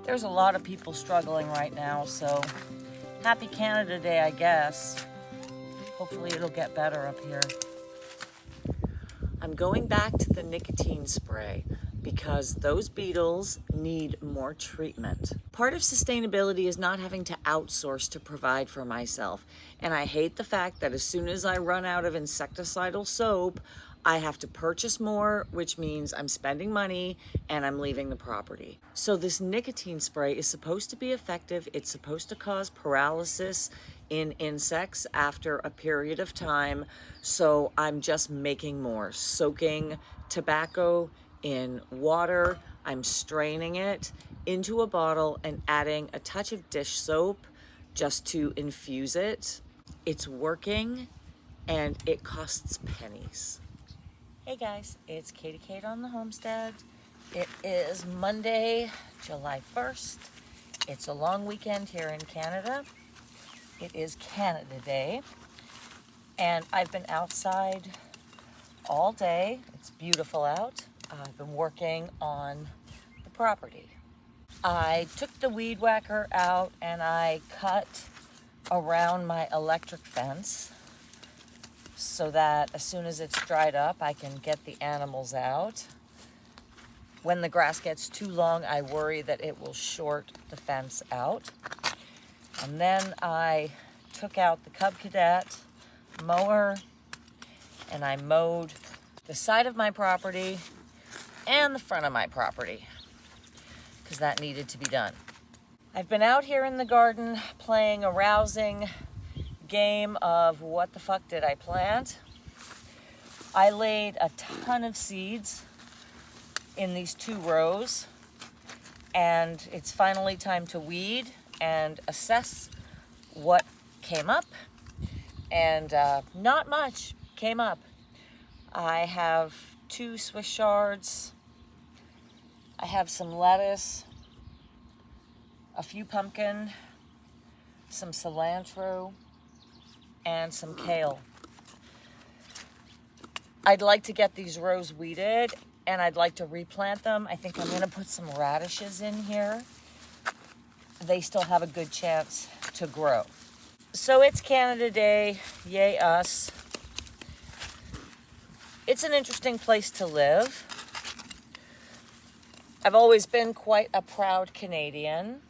There's a lot of people struggling right now, so happy Canada Day, I guess. Hopefully it'll get better up here. I'm going back to the nicotine spray because those beetles need more treatment. Part of sustainability is not having to outsource to provide for myself. And I hate the fact that as soon as I run out of insecticidal soap, I have to purchase more, which means I'm spending money and I'm leaving the property. So this nicotine spray is supposed to be effective. It's supposed to cause paralysis in insects after a period of time. So I'm just making more, soaking tobacco in water. I'm straining it into a bottle and adding a touch of dish soap just to infuse it. It's working and it costs pennies. Hey guys, it's Katie Kate on the Homestead. It is Monday, July 1st. It's a long weekend here in Canada. It is Canada Day. And I've been outside all day. It's beautiful out. I've been working on the property. I took the weed whacker out and I cut around my electric fence so that as soon as it's dried up, I can get the animals out. When the grass gets too long, I worry that it will short the fence out. And then I took out the Cub Cadet mower and I mowed the side of my property and the front of my property because that needed to be done. I've been out here in the garden playing a rousing game of what the fuck did I plant. I laid a ton of seeds in these 2 rows and it's finally time to weed and assess what came up, and not much came up. I have 2 Swiss chards, I have some lettuce, a few pumpkin, some cilantro, and some kale. I'd like to get these rows weeded and I'd like to replant them. I think I'm gonna put some radishes in here. They still have a good chance to grow. So it's Canada Day, yay us. It's an interesting place to live. I've always been quite a proud Canadian.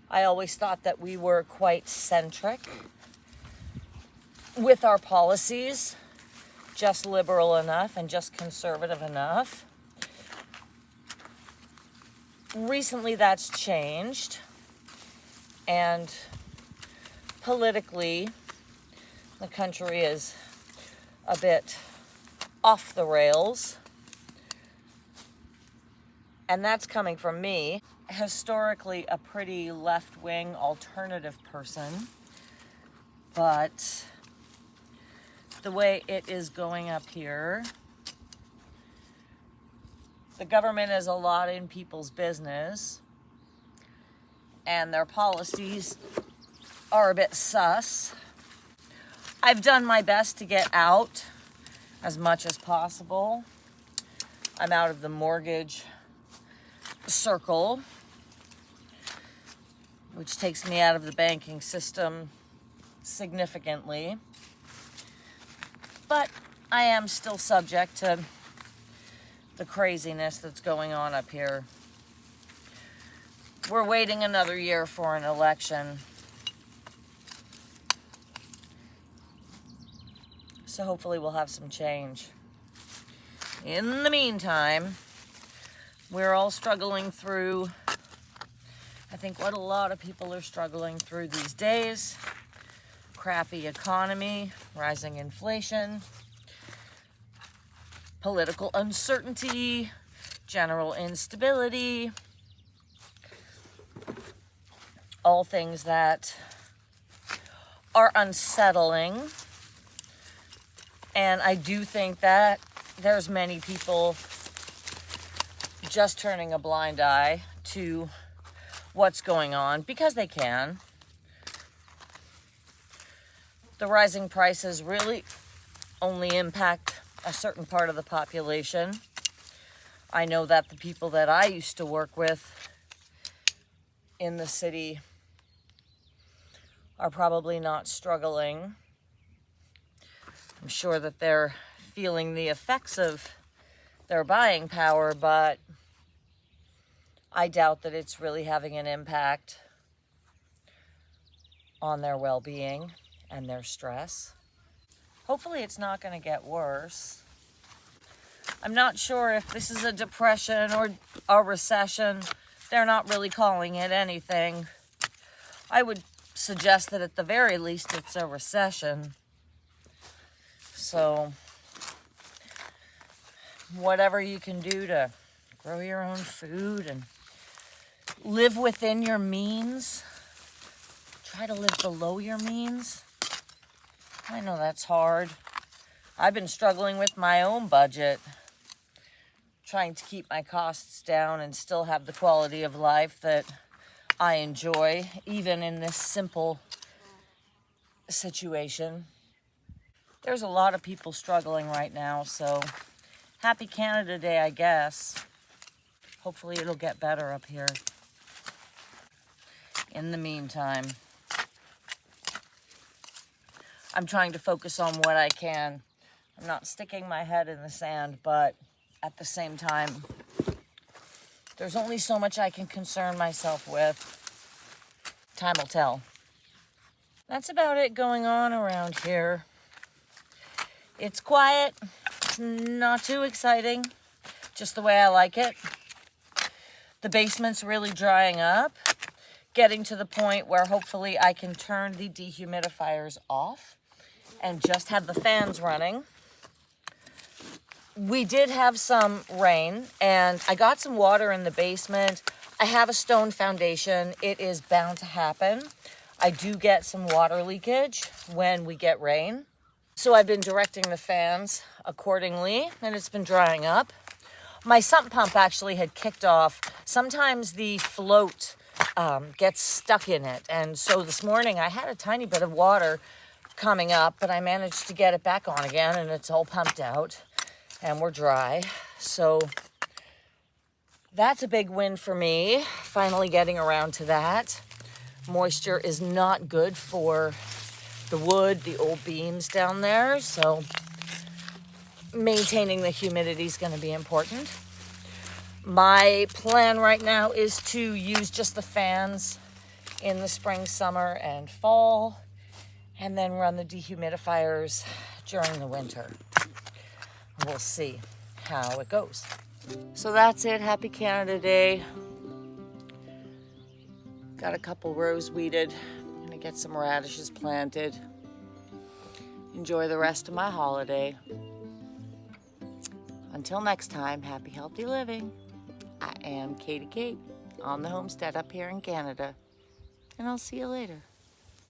I always thought that we were quite centric with our policies, just liberal enough and just conservative enough. Recently that's changed, and politically the country is a bit off the rails, and that's coming from me, historically a pretty left-wing alternative person, but the way it is going up here, the government is a lot in people's business and their policies are a bit sus. I've done my best to get out as much as possible. I'm out of the mortgage circle, which takes me out of the banking system significantly. But I am still subject to the craziness that's going on up here. We're waiting another year for an election. So hopefully we'll have some change. In the meantime, we're all struggling through, I think, what a lot of people are struggling through these days. Crappy economy, rising inflation, political uncertainty, general instability, all things that are unsettling. And I do think that there's many people just turning a blind eye to what's going on because they can. The rising prices really only impact a certain part of the population. I know that the people that I used to work with in the city are probably not struggling. I'm sure that they're feeling the effects of their buying power, but I doubt that it's really having an impact on their well-being and their stress. Hopefully it's not going to get worse. I'm not sure if this is a depression or a recession. They're not really calling it anything. I would suggest that at the very least it's a recession. So whatever you can do to grow your own food and live within your means. Try to live below your means. I know that's hard. I've been struggling with my own budget, trying to keep my costs down and still have the quality of life that I enjoy, even in this simple situation. There's a lot of people struggling right now, so happy Canada Day, I guess. Hopefully it'll get better up here. In the meantime, I'm trying to focus on what I can. I'm not sticking my head in the sand, but at the same time, there's only so much I can concern myself with. Time will tell. That's about it going on around here. It's quiet. It's not too exciting. Just the way I like it. The basement's really drying up. Getting to the point where hopefully I can turn the dehumidifiers off and just have the fans running. We did have some rain and I got some water in the basement. I have a stone foundation. It is bound to happen. I do get some water leakage when we get rain. So I've been directing the fans accordingly and it's been drying up. My sump pump actually had kicked off. Sometimes the float gets stuck in it. And so this morning I had a tiny bit of water coming up, but I managed to get it back on again and it's all pumped out and we're dry. So that's a big win for me, finally getting around to that. Moisture is not good for the wood, the old beams down there, so maintaining the humidity is going to be important. My plan right now is to use just the fans in the spring, summer, and fall, and then run the dehumidifiers during the winter. We'll see how it goes. So that's it. Happy Canada Day. Got a couple rows weeded. I'm gonna get some radishes planted. Enjoy the rest of my holiday. Until next time, happy, healthy living. I am Katie Kate on the Homestead up here in Canada, and I'll see you later.